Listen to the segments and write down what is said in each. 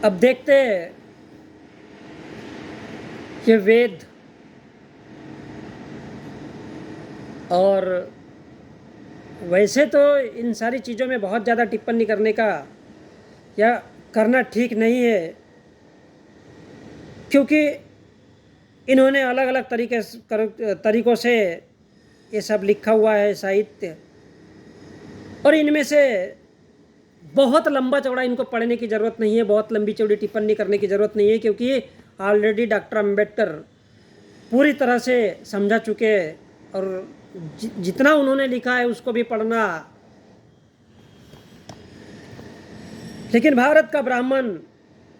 अब देखते हैं ये वेद और वैसे तो इन सारी चीज़ों में बहुत ज़्यादा टिप्पणी करने का या करना ठीक नहीं है, क्योंकि इन्होंने अलग अलग तरीक़ों से ये सब लिखा हुआ है साहित्य, और इनमें से बहुत लंबा चौड़ा इनको पढ़ने की ज़रूरत नहीं है, बहुत लंबी चौड़ी टिप्पणी करने की ज़रूरत नहीं है, क्योंकि ऑलरेडी डॉक्टर अम्बेडकर पूरी तरह से समझा चुके हैं और जितना उन्होंने लिखा है उसको भी पढ़ना। लेकिन भारत का ब्राह्मण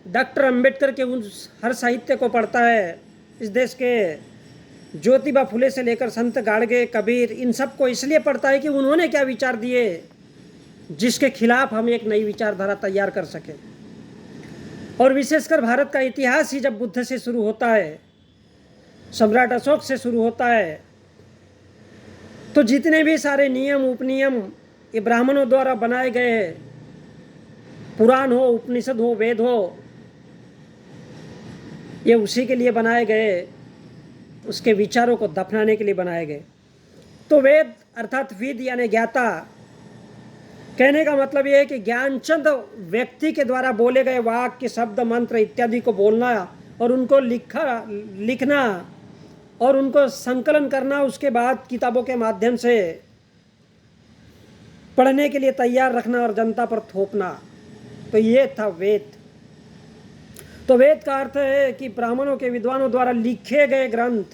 डॉक्टर अम्बेडकर के उस हर साहित्य को पढ़ता है। इस देश के ज्योतिबा फुले से लेकर संत गाड़गे, कबीर, इन सब को इसलिए पढ़ता है कि उन्होंने क्या विचार दिए जिसके खिलाफ हम एक नई विचारधारा तैयार कर सकें। और विशेषकर भारत का इतिहास ही जब बुद्ध से शुरू होता है, सम्राट अशोक से शुरू होता है, तो जितने भी सारे नियम उपनियम ये ब्राह्मणों द्वारा बनाए गए, पुराण हो, उपनिषद हो, वेद हो, ये उसी के लिए बनाए गए, उसके विचारों को दफनाने के लिए बनाए गए। तो वेद अर्थात विद यानी ज्ञाता, कहने का मतलब ये है कि ज्ञानचंद व्यक्ति के द्वारा बोले गए वाक्य, शब्द, मंत्र इत्यादि को बोलना और उनको लिखना और उनको संकलन करना, उसके बाद किताबों के माध्यम से पढ़ने के लिए तैयार रखना और जनता पर थोपना, तो ये था वेद। तो वेद का अर्थ है कि ब्राह्मणों के विद्वानों द्वारा लिखे गए ग्रंथ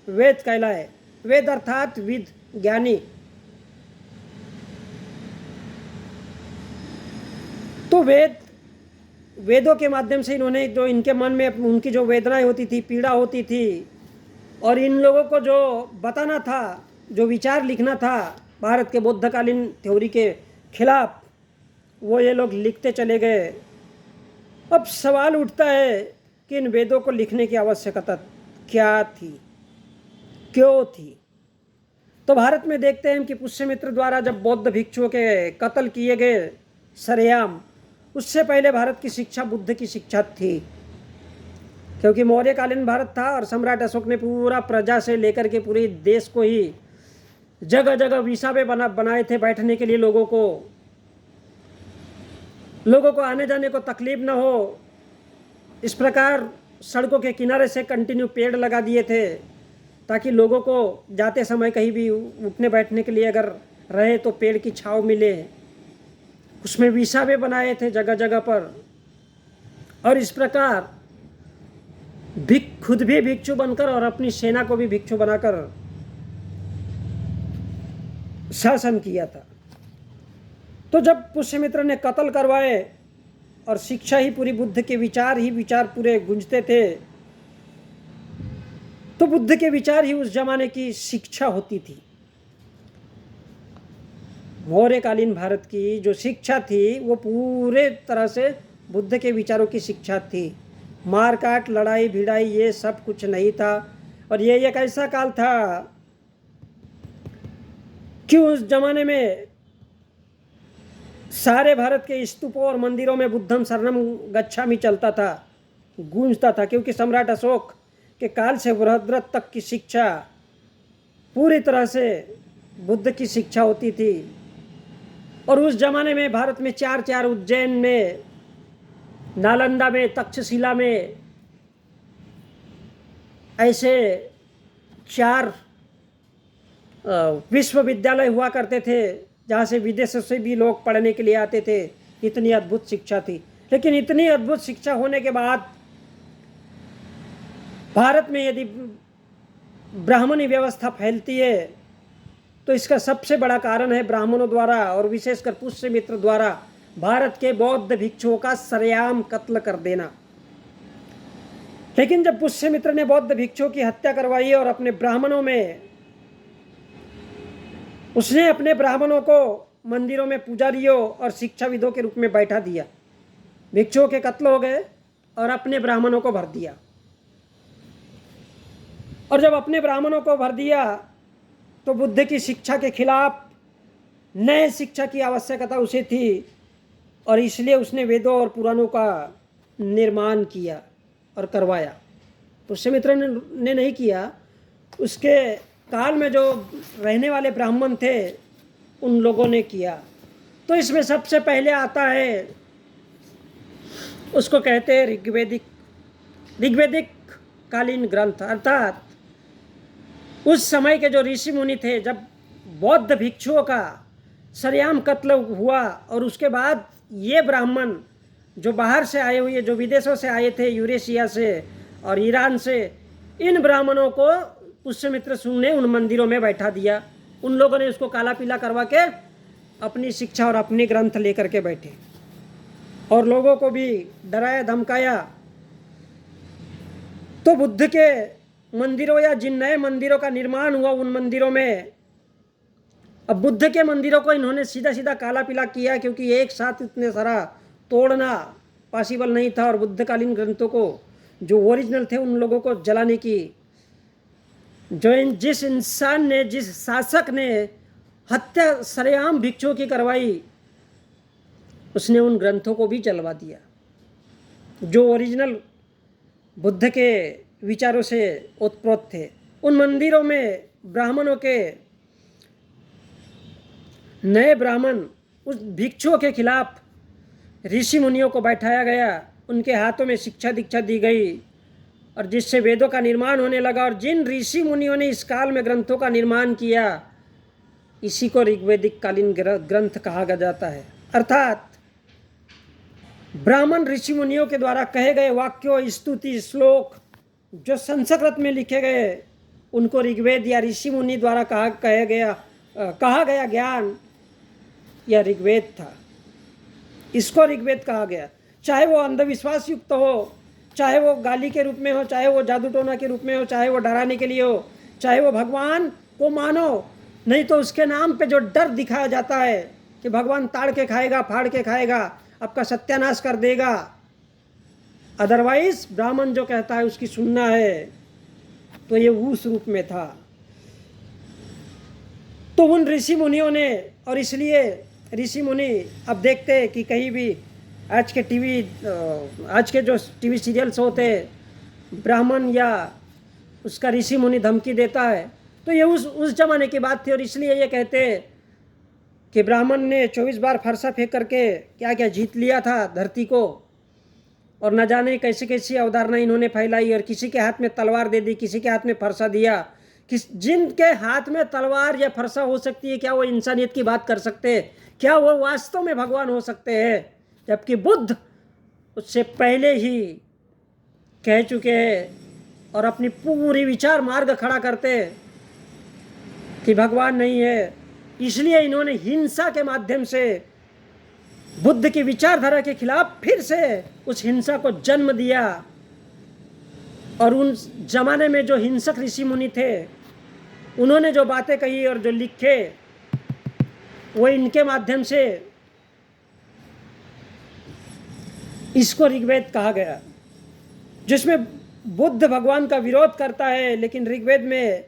वेद कहलाए। वेद अर्थात विद, ज्ञानी। तो वेदों के माध्यम से इन्होंने जो इनके मन में उनकी जो वेदनाएं होती थी, पीड़ा होती थी, और इन लोगों को जो बताना था, जो विचार लिखना था भारत के बौद्धकालीन थ्योरी के खिलाफ, वो ये लोग लिखते चले गए। अब सवाल उठता है कि इन वेदों को लिखने की आवश्यकता क्या थी, क्यों थी? तो भारत में देखते हैं कि पुष्यमित्र द्वारा जब बौद्ध भिक्षुओं के कत्ल किए गए सरेआम, उससे पहले भारत की शिक्षा बुद्ध की शिक्षा थी, क्योंकि मौर्यकालीन भारत था और सम्राट अशोक ने पूरा प्रजा से लेकर के पूरे देश को ही जगह जगह विसावे बनाए थे बैठने के लिए, लोगों को आने जाने को तकलीफ न हो, इस प्रकार सड़कों के किनारे से कंटिन्यू पेड़ लगा दिए थे, ताकि लोगों को जाते समय कहीं भी उठने बैठने के लिए अगर रहे तो पेड़ की छांव मिले। उसमें विसावे बनाए थे जगह जगह पर, और इस प्रकार खुद भी भिक्षु बनकर और अपनी सेना को भी भिक्षु बनाकर शासन किया था। तो जब पुष्यमित्र ने कत्ल करवाए और शिक्षा ही पूरी बुद्ध के विचार पूरे गूंजते थे, तो बुद्ध के विचार ही उस जमाने की शिक्षा होती थी। मौर्यकालीन भारत की जो शिक्षा थी वो पूरे तरह से बुद्ध के विचारों की शिक्षा थी। मारकाट, लड़ाई भिड़ाई ये सब कुछ नहीं था। और ये एक ऐसा काल था कि उस जमाने में सारे भारत के स्तूपों और मंदिरों में बुद्धम शरणम गच्छामि चलता था, गूंजता था, क्योंकि सम्राट अशोक के काल से बृहद्रथ तक की शिक्षा पूरी तरह से बुद्ध की शिक्षा होती थी। और उस जमाने में भारत में चार उज्जैन में, नालंदा में, तक्षशिला में ऐसे 4 विश्वविद्यालय हुआ करते थे, जहाँ से विदेशों से भी लोग पढ़ने के लिए आते थे। इतनी अद्भुत शिक्षा थी। लेकिन इतनी अद्भुत शिक्षा होने के बाद भारत में यदि ब्राह्मणी व्यवस्था फैलती है, तो इसका सबसे बड़ा कारण है ब्राह्मणों द्वारा और विशेषकर पुष्यमित्र द्वारा भारत के बौद्ध भिक्षुओं का सरेआम कत्ल कर देना। लेकिन जब पुष्यमित्र ने बौद्ध भिक्षुओं की हत्या करवाई और उसने अपने ब्राह्मणों को मंदिरों में पुजारियों और शिक्षाविदों के रूप में बैठा दिया। भिक्षुओं के कत्ल हो गए और अपने ब्राह्मणों को भर दिया। और जब अपने ब्राह्मणों को भर दिया तो बुद्ध की शिक्षा के खिलाफ नए शिक्षा की आवश्यकता उसे थी, और इसलिए उसने वेदों और पुराणों का निर्माण किया और करवाया। पुष्यमित्र ने नहीं किया, उसके काल में जो रहने वाले ब्राह्मण थे उन लोगों ने किया। तो इसमें सबसे पहले आता है, उसको कहते हैं ऋग्वेदिक कालीन ग्रंथ, अर्थात उस समय के जो ऋषि मुनि थे, जब बौद्ध भिक्षुओं का सरेआम कत्ल हुआ और उसके बाद ये ब्राह्मण जो बाहर से आए हुए, जो विदेशों से आए थे, यूरेशिया से और ईरान से, इन ब्राह्मणों को पुष्यमित्र शुंग ने उन मंदिरों में बैठा दिया। उन लोगों ने उसको काला पीला करवा के अपनी शिक्षा और अपने ग्रंथ लेकर के बैठे और लोगों को भी डराया धमकाया। तो बुद्ध के मंदिरों या जिन नए मंदिरों का निर्माण हुआ, उन मंदिरों में अब बुद्ध के मंदिरों को इन्होंने सीधा सीधा काला पीला किया, क्योंकि एक साथ इतने सारा तोड़ना पॉसिबल नहीं था। और बुद्धकालीन ग्रंथों को जो ओरिजिनल थे उन लोगों को जलाने की, जिस इंसान ने, जिस शासक ने हत्या सरेआम भिक्षुओं की करवाई, उसने उन ग्रंथों को भी जलवा दिया जो ओरिजिनल बुद्ध के विचारों से ओतप्रोत थे। उन मंदिरों में ब्राह्मणों के, नए ब्राह्मण, उस भिक्षुओं के खिलाफ ऋषि मुनियों को बैठाया गया, उनके हाथों में शिक्षा दीक्षा दी गई और जिससे वेदों का निर्माण होने लगा। और जिन ऋषि मुनियों ने इस काल में ग्रंथों का निर्माण किया, इसी को ऋग्वेदिक कालीन ग्रंथ कहा जाता है। अर्थात ब्राह्मण ऋषि मुनियों के द्वारा कहे गए वाक्यों, स्तुति, श्लोक जो संस्कृत में लिखे गए, उनको ऋग्वेद या ऋषि मुनि द्वारा कहा गया ज्ञान या ऋग्वेद था। इसको ऋग्वेद कहा गया। चाहे वो अंधविश्वास युक्त हो, चाहे वो गाली के रूप में हो, चाहे वो जादू टोना के रूप में हो, चाहे वो डराने के लिए हो, चाहे वो भगवान को मानो, नहीं तो उसके नाम पे जो डर दिखाया जाता है कि भगवान ताड़ के खाएगा, फाड़ के खाएगा, आपका सत्यानाश कर देगा, अदरवाइज ब्राह्मण जो कहता है उसकी सुनना है, तो ये उस रूप में था। तो उन ऋषि मुनियों ने, और इसलिए ऋषि मुनि, अब देखते हैं कि कहीं भी आज के जो टीवी सीरियल्स होते, ब्राह्मण या उसका ऋषि मुनि धमकी देता है, तो ये उस जमाने की बात थी। और इसलिए ये कहते हैं कि ब्राह्मण ने 24 बार फरसा फेंक करके क्या क्या जीत लिया था धरती को, और न जाने कैसी कैसी अवधारणा इन्होंने फैलाई, और किसी के हाथ में तलवार दे दी, किसी के हाथ में फरसा दिया। जिनके हाथ में तलवार या फरसा हो सकती है, क्या वो इंसानियत की बात कर सकते हैं? क्या वो वास्तव में भगवान हो सकते हैं? जबकि बुद्ध उससे पहले ही कह चुके हैं और अपनी पूरी विचार मार्ग खड़ा करते कि भगवान नहीं है। इसलिए इन्होंने हिंसा के माध्यम से बुद्ध की विचारधारा के खिलाफ फिर से उस हिंसा को जन्म दिया। और उन जमाने में जो हिंसक ऋषि मुनि थे, उन्होंने जो बातें कही और जो लिखे, वो इनके माध्यम से इसको ऋग्वेद कहा गया, जिसमें बुद्ध भगवान का विरोध करता है। लेकिन ऋग्वेद में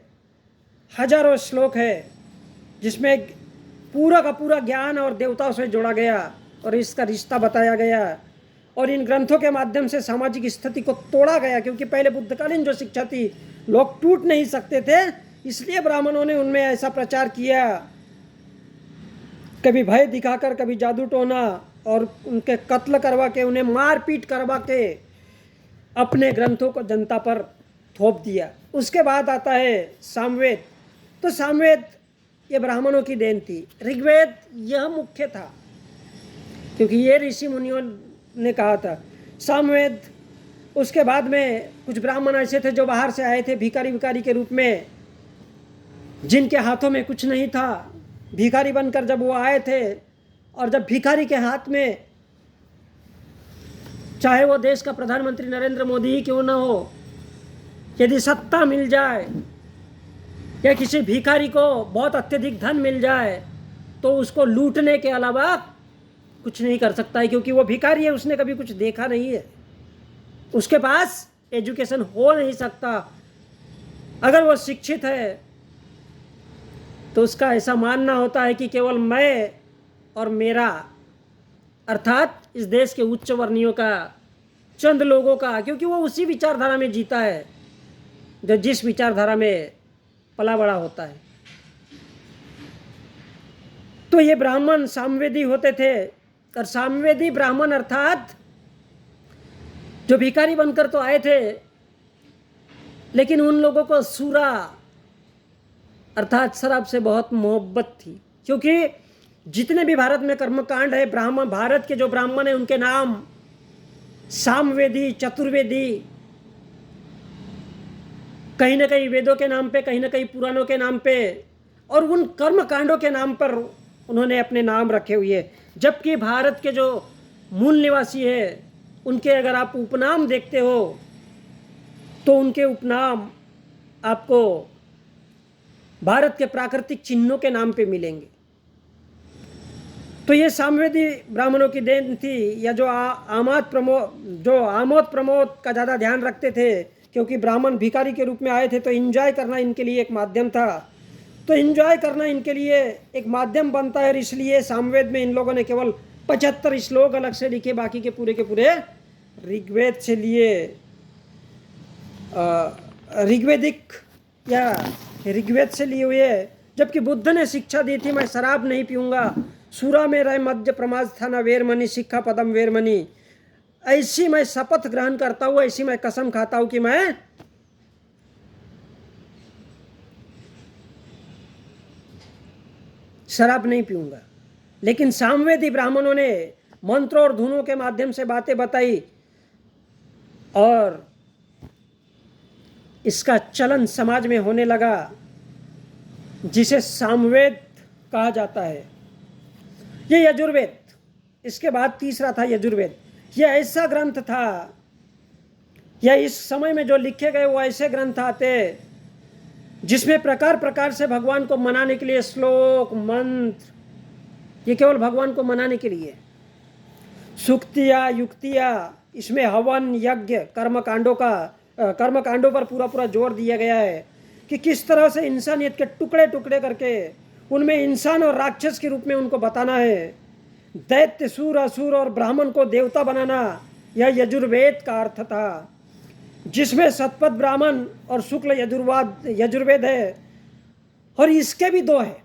हजारों श्लोक है जिसमें पूरा का पूरा ज्ञान और देवताओं से जोड़ा गया और इसका रिश्ता बताया गया। और इन ग्रंथों के माध्यम से सामाजिक स्थिति को तोड़ा गया, क्योंकि पहले बुद्धकालीन जो शिक्षा थी, लोग टूट नहीं सकते थे, इसलिए ब्राह्मणों ने उनमें ऐसा प्रचार किया, कभी भय दिखाकर, कभी जादू टोना, और उनके कत्ल करवा के, उन्हें मार पीट करवा के अपने ग्रंथों को जनता पर थोप दिया। उसके बाद आता है सामवेद। तो सामवेद ये ब्राह्मणों की देन थी। ऋग्वेद यह मुख्य था क्योंकि ये ऋषि मुनियों ने कहा था। सामवेद, उसके बाद में कुछ ब्राह्मण ऐसे थे जो बाहर से आए थे भिखारी के रूप में, जिनके हाथों में कुछ नहीं था। भिखारी बनकर जब वो आए थे, और जब भिखारी के हाथ में, चाहे वो देश का प्रधानमंत्री नरेंद्र मोदी ही क्यों ना हो, यदि सत्ता मिल जाए या किसी भिखारी को बहुत अत्यधिक धन मिल जाए, तो उसको लूटने के अलावा कुछ नहीं कर सकता है, क्योंकि वो भिखारी है, उसने कभी कुछ देखा नहीं है, उसके पास एजुकेशन हो नहीं सकता। अगर वो शिक्षित है तो उसका ऐसा मानना होता है कि केवल मैं और मेरा, अर्थात इस देश के उच्च वर्णियों का चंद लोगों का, क्योंकि वो उसी विचारधारा में जीता है जो जिस विचारधारा में पला बड़ा होता है। तो ये ब्राह्मण सामवेदी होते थे, और सामवेदी ब्राह्मण अर्थात जो भिखारी बनकर तो आए थे, लेकिन उन लोगों को सूरा अर्थात शराब से बहुत मोहब्बत थी। क्योंकि जितने भी भारत में कर्मकांड है, ब्राह्मण, भारत के जो ब्राह्मण हैं उनके नाम सामवेदी, चतुर्वेदी, कहीं ना कहीं वेदों के नाम पे, कहीं ना कहीं पुराणों के नाम पे, और उन कर्म कांडों के नाम पर उन्होंने अपने नाम रखे हुए। जबकि भारत के जो मूल निवासी है उनके अगर आप उपनाम देखते हो तो उनके उपनाम आपको भारत के प्राकृतिक चिन्हों के नाम पे मिलेंगे। तो ये सामवेदी ब्राह्मणों की देन थी, या जो आमोद प्रमोद का ज़्यादा ध्यान रखते थे, क्योंकि ब्राह्मण भिखारी के रूप में आए थे तो एंजॉय करना इनके लिए एक माध्यम था। तो एंजॉय करना इनके लिए एक माध्यम बनता है, और इसलिए सामवेद में इन लोगों ने केवल 75 श्लोक अलग से लिखे, बाकी के पूरे ऋग्वेद से लिए, ऋग्वेदिक या ऋग्वेद से लिए हुए। जबकि बुद्ध ने शिक्षा दी थी, मैं शराब नहीं पीऊँगा, सूरा में रहे मध्य प्रमाद स्थाना वेरमणि शिक्षा पदम वेरमणि, ऐसी मैं शपथ ग्रहण करता हूँ, ऐसी मैं कसम खाता हूँ कि मैं शराब नहीं पीऊँगा। लेकिन सामवेदी ब्राह्मणों ने मंत्रों और धुनों के माध्यम से बातें बताई, और इसका चलन समाज में होने लगा, जिसे सामवेद कहा जाता है। ये यजुर्वेद, इसके बाद तीसरा था यजुर्वेद। यह ऐसा ग्रंथ था, या इस समय में जो लिखे गए वो ऐसे ग्रंथ आते जिसमें प्रकार प्रकार से भगवान को मनाने के लिए श्लोक, मंत्र, ये केवल भगवान को मनाने के लिए, सूक्तियाँ, युक्तियाँ, इसमें हवन, यज्ञ, कर्मकांडों पर पूरा जोर दिया गया है कि किस तरह से इंसानियत के टुकड़े टुकड़े करके उनमें इंसान और राक्षस के रूप में उनको बताना है, दैत्य, सूर, असुर और ब्राह्मण को देवता बनाना। यह यजुर्वेद का अर्थ था, जिसमें सतपथ ब्राह्मण और शुक्ल यजुर्वेद है। और इसके भी दो है,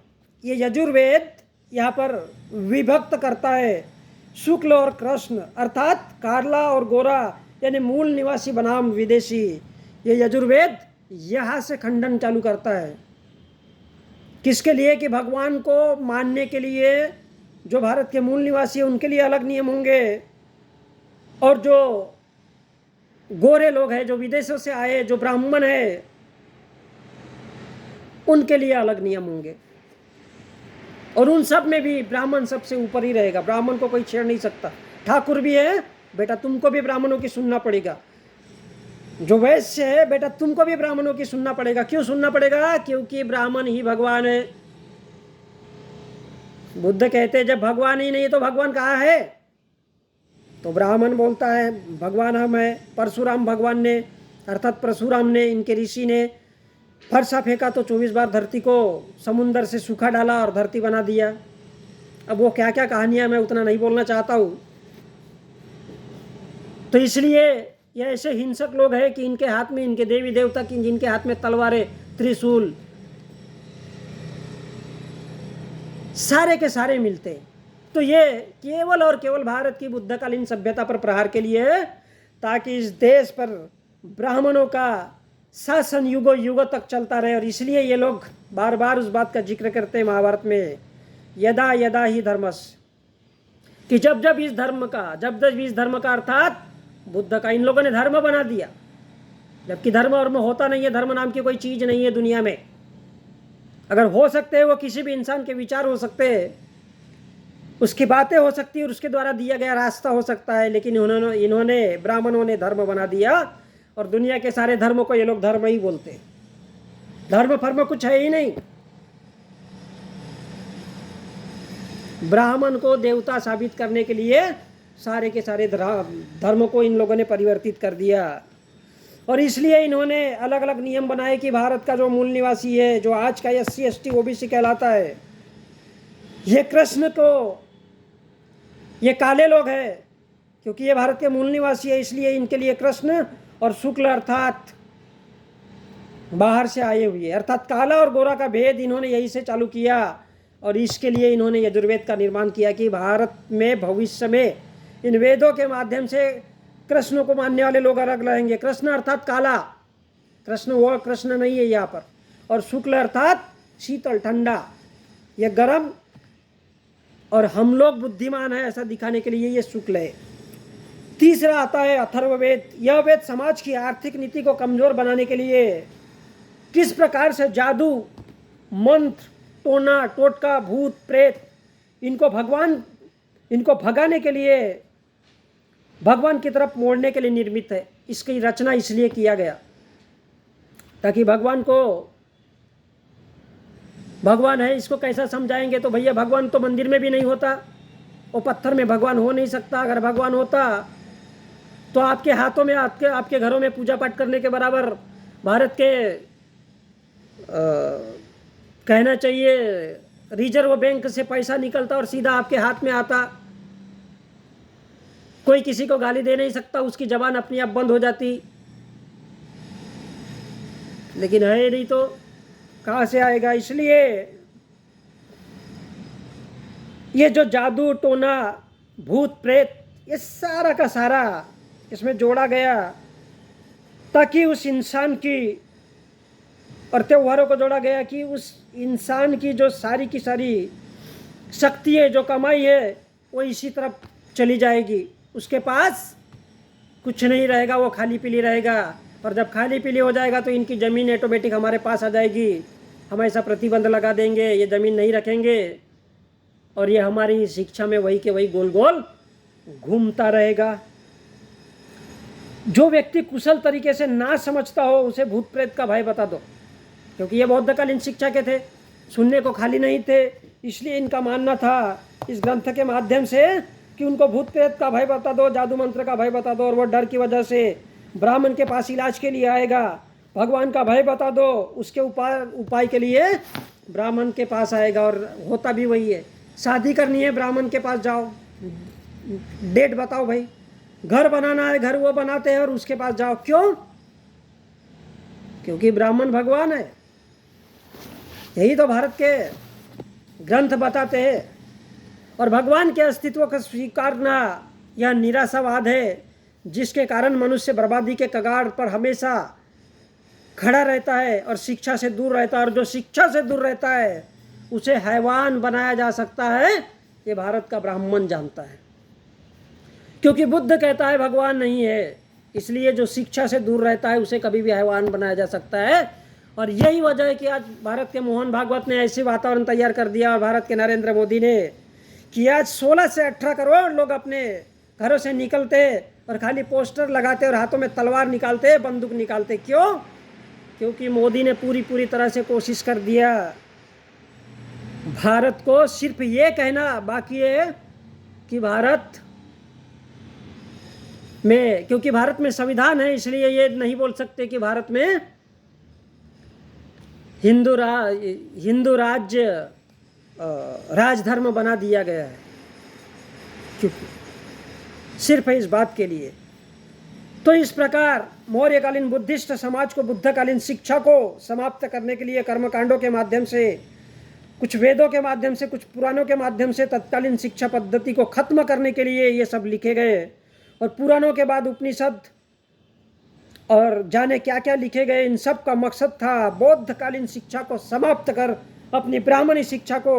ये यजुर्वेद यहाँ पर विभक्त करता है शुक्ल और कृष्ण, अर्थात काला और गोरा, यानी मूल निवासी बनाम विदेशी। ये यजुर्वेद यहाँ से खंडन चालू करता है, किसके लिए? कि भगवान को मानने के लिए जो भारत के मूल निवासी हैं उनके लिए अलग नियम होंगे, और जो गोरे लोग हैं, जो विदेशों से आए, जो ब्राह्मण है, उनके लिए अलग नियम होंगे। और उन सब में भी ब्राह्मण सबसे ऊपर ही रहेगा, ब्राह्मण को कोई छेड़ नहीं सकता। ठाकुर भी है, बेटा तुमको भी ब्राह्मणों की सुनना पड़ेगा। जो वैश्य है, बेटा तुमको भी ब्राह्मणों की सुनना पड़ेगा। क्यों सुनना पड़ेगा? क्योंकि ब्राह्मण ही भगवान है। बुद्ध कहते हैं जब भगवान ही नहीं तो भगवान कहाँ है? तो ब्राह्मण बोलता है भगवान हम है। परशुराम भगवान ने, अर्थात परशुराम ने, इनके ऋषि ने फरसा फेंका तो 24 बार धरती को समुंदर से सूखा डाला और धरती बना दिया। अब वो क्या क्या कहानियां, मैं उतना नहीं बोलना चाहता हूँ। तो इसलिए ये ऐसे हिंसक लोग हैं कि इनके हाथ में, इनके देवी देवता की, जिनके हाथ में तलवारें, त्रिशूल, सारे के सारे मिलते हैं। तो ये केवल और केवल भारत की बुद्धकालीन सभ्यता पर प्रहार के लिए है, ताकि इस देश पर ब्राह्मणों का शासन युगों युगों तक चलता रहे। और इसलिए ये लोग बार बार उस बात का जिक्र करते हैं महाभारत में, यदा यदा ही धर्मस, कि जब जब इस धर्म का अर्थात बुद्ध का इन लोगों ने धर्म बना दिया, जबकि धर्म वर्म होता नहीं है, धर्म नाम की कोई चीज़ नहीं है दुनिया में। अगर हो सकते हैं वो किसी भी इंसान के विचार हो सकते हैं, उसकी बातें हो सकती है, और उसके द्वारा दिया गया रास्ता हो सकता है, लेकिन इन्होंने ब्राह्मणों ने धर्म बना दिया, और दुनिया के सारे धर्मों को ये लोग धर्म ही बोलते हैं। धर्म फर्म कुछ है ही नहीं। ब्राह्मण को देवता साबित करने के लिए सारे के सारे धर्मों को इन लोगों ने परिवर्तित कर दिया। और इसलिए इन्होंने अलग अलग नियम बनाए कि भारत का जो मूल निवासी है, जो आज का SC ST OBC कहलाता है, ये कृष्ण को, ये काले लोग हैं, क्योंकि ये भारत के मूल निवासी है, इसलिए इनके लिए कृष्ण और शुक्ल अर्थात बाहर से आए हुए, अर्थात काला और गोरा का भेद इन्होंने यही से चालू किया। और इसके लिए इन्होंने यजुर्वेद का निर्माण किया कि भारत में भविष्य में इन वेदों के माध्यम से कृष्ण को मानने वाले लोग अलग रहेंगे। कृष्ण अर्थात काला, कृष्ण वो कृष्ण नहीं है यहाँ पर, और शुक्ल अर्थात शीतल ठंडा, ये गर्म, और हम लोग बुद्धिमान है ऐसा दिखाने के लिए ये शुक्ल है। तीसरा आता है अथर्ववेद। यह वेद समाज की आर्थिक नीति को कमजोर बनाने के लिए किस प्रकार से जादू, मंत्र, टोना टोटका, भूत प्रेत, इनको भगाने के लिए, भगवान की तरफ मोड़ने के लिए निर्मित है। इसकी रचना इसलिए किया गया ताकि भगवान है, इसको कैसा समझाएंगे? तो भैया भगवान तो मंदिर में भी नहीं होता, वो पत्थर में भगवान हो नहीं सकता। अगर भगवान होता तो आपके हाथों में, आपके घरों में पूजा पाठ करने के बराबर भारत के कहना चाहिए रिजर्व बैंक से पैसा निकलता और सीधा आपके हाथ में आता। कोई किसी को गाली दे नहीं सकता, उसकी जबान अपने आप बंद हो जाती। लेकिन है नहीं तो कहाँ से आएगा? इसलिए ये जो जादू टोना भूत प्रेत ये सारा का सारा इसमें जोड़ा गया ताकि उस इंसान की, और त्योहारों को जोड़ा गया कि उस इंसान की जो सारी की सारी शक्ति है, जो कमाई है, वो इसी तरफ चली जाएगी। उसके पास कुछ नहीं रहेगा, वो खाली पीली रहेगा। और जब खाली पीली हो जाएगा तो इनकी ज़मीन ऑटोमेटिक हमारे पास आ जाएगी। हम ऐसा प्रतिबंध लगा देंगे, ये ज़मीन नहीं रखेंगे, और ये हमारी शिक्षा में वही के वही गोल गोल घूमता रहेगा। जो व्यक्ति कुशल तरीके से ना समझता हो उसे भूत प्रेत का भय बता दो, क्योंकि ये बौद्धकालीन शिक्षा के थे, सुनने को खाली नहीं थे। इसलिए इनका मानना था इस ग्रंथ के माध्यम से कि उनको भूत प्रेत का भय बता दो, जादू मंत्र का भय बता दो, और वो डर की वजह से ब्राह्मण के पास इलाज के लिए आएगा। भगवान का भय बता दो, उसके उपाय के लिए ब्राह्मण के पास आएगा। और होता भी वही है। शादी करनी है, ब्राह्मण के पास जाओ, डेट बताओ भाई। घर बनाना है, घर वो बनाते हैं और उसके पास जाओ। क्यों? क्योंकि ब्राह्मण भगवान है। यही तो भारत के ग्रंथ बताते हैं। और भगवान के अस्तित्व का स्वीकारना यह निराशावाद है, जिसके कारण मनुष्य बर्बादी के कगार पर हमेशा खड़ा रहता है और शिक्षा से दूर रहता है। और जो शिक्षा से दूर रहता है उसे हैवान बनाया जा सकता है, ये भारत का ब्राह्मण जानता है। क्योंकि बुद्ध कहता है भगवान नहीं है, इसलिए जो शिक्षा से दूर रहता है उसे कभी भी हैवान बनाया जा सकता है। और यही वजह है कि आज भारत के मोहन भागवत ने ऐसे वातावरण तैयार कर दिया, और भारत के नरेंद्र मोदी ने, कि आज 16 से 18 करोड़ लोग अपने घरों से निकलते और खाली पोस्टर लगाते और हाथों में तलवार निकालते, बंदूक निकालते। क्यों? क्योंकि मोदी ने पूरी तरह से कोशिश कर दिया भारत को सिर्फ ये कहना बाकी है कि भारत में, क्योंकि भारत में संविधान है, इसलिए ये नहीं बोल सकते कि भारत में हिंदू राज्य राजधर्म बना दिया गया है, क्योंकि सिर्फ इस बात के लिए। तो इस प्रकार मौर्यकालीन बुद्धिस्ट समाज को बुद्धकालीन शिक्षा को समाप्त करने के लिए कर्मकांडों के माध्यम से, कुछ वेदों के माध्यम से, कुछ पुराणों के माध्यम से तत्कालीन शिक्षा पद्धति को खत्म करने के लिए ये सब लिखे गए। और पुराणों के बाद उपनिषद और जाने क्या क्या लिखे गए, इन सब का मकसद था बौद्धकालीन शिक्षा को समाप्त कर अपनी ब्राह्मणी शिक्षा को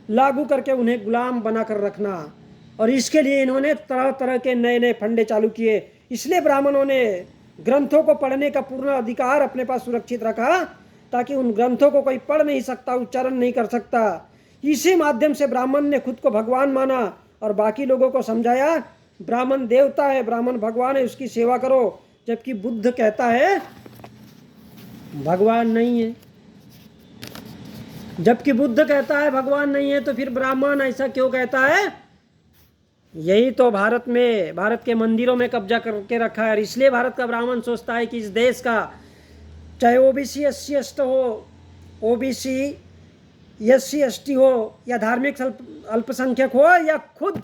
लागू करके उन्हें गुलाम बनाकर रखना। और इसके लिए इन्होंने तरह तरह के नए नए फंडे चालू किए। इसलिए ब्राह्मणों ने ग्रंथों को पढ़ने का पूर्ण अधिकार अपने पास सुरक्षित रखा, ताकि उन ग्रंथों को कोई पढ़ नहीं सकता, उच्चारण नहीं कर सकता। इसी माध्यम से ब्राह्मण ने खुद को भगवान माना और बाकी लोगों को समझाया ब्राह्मण देवता है, ब्राह्मण भगवान है, उसकी सेवा करो। जबकि बुद्ध कहता है भगवान नहीं है। जबकि बुद्ध कहता है भगवान नहीं है, तो फिर ब्राह्मण ऐसा क्यों कहता है? यही तो भारत के मंदिरों में कब्जा करके रखा है। इसलिए भारत का ब्राह्मण सोचता है कि इस देश का, चाहे ओबीसी SC ST हो, ओबीसी SC ST हो, या धार्मिक अल्पसंख्यक हो, या खुद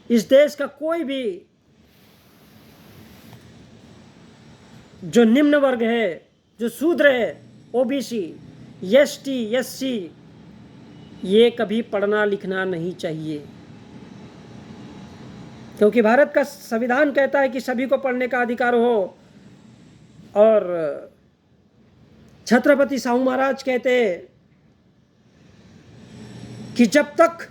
इस देश का कोई भी जो निम्न वर्ग है, जो शूद्र है, ओबीसी, एसटी, एससी, ये कभी पढ़ना लिखना नहीं चाहिए, क्योंकि भारत का संविधान कहता है कि सभी को पढ़ने का अधिकार हो। और छत्रपति साहू महाराज कहते कि जब तक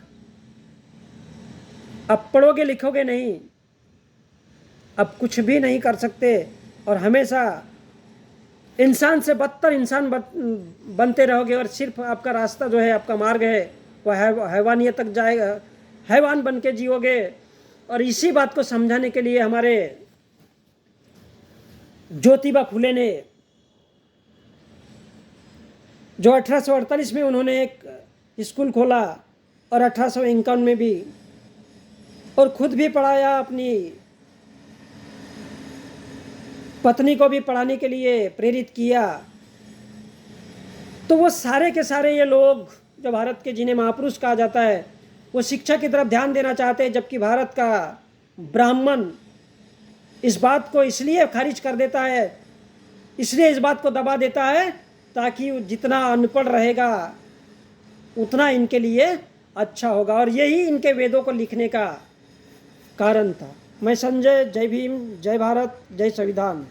अब पढ़ोगे लिखोगे नहीं, अब कुछ भी नहीं कर सकते, और हमेशा इंसान से बदतर इंसान बनते रहोगे, और सिर्फ आपका रास्ता जो है, आपका मार्ग है, वह हैवानियत तक जाएगा, हैवान बन के जियोगे। और इसी बात को समझाने के लिए हमारे ज्योतिबा फुले ने, जो 1848 में उन्होंने एक स्कूल खोला और 1851 में भी, और खुद भी पढ़ाया, अपनी पत्नी को भी पढ़ाने के लिए प्रेरित किया, तो वो सारे के सारे ये लोग जो भारत के जिन्हें महापुरुष कहा जाता है, वो शिक्षा की तरफ ध्यान देना चाहते हैं, जबकि भारत का ब्राह्मण इस बात को इसलिए खारिज कर देता है, इसलिए इस बात को दबा देता है, ताकि जितना अनपढ़ रहेगा उतना इनके लिए अच्छा होगा, और यही इनके वेदों को लिखने का कारण था। मैं संजय, जय भीम, जय भारत, जय संविधान।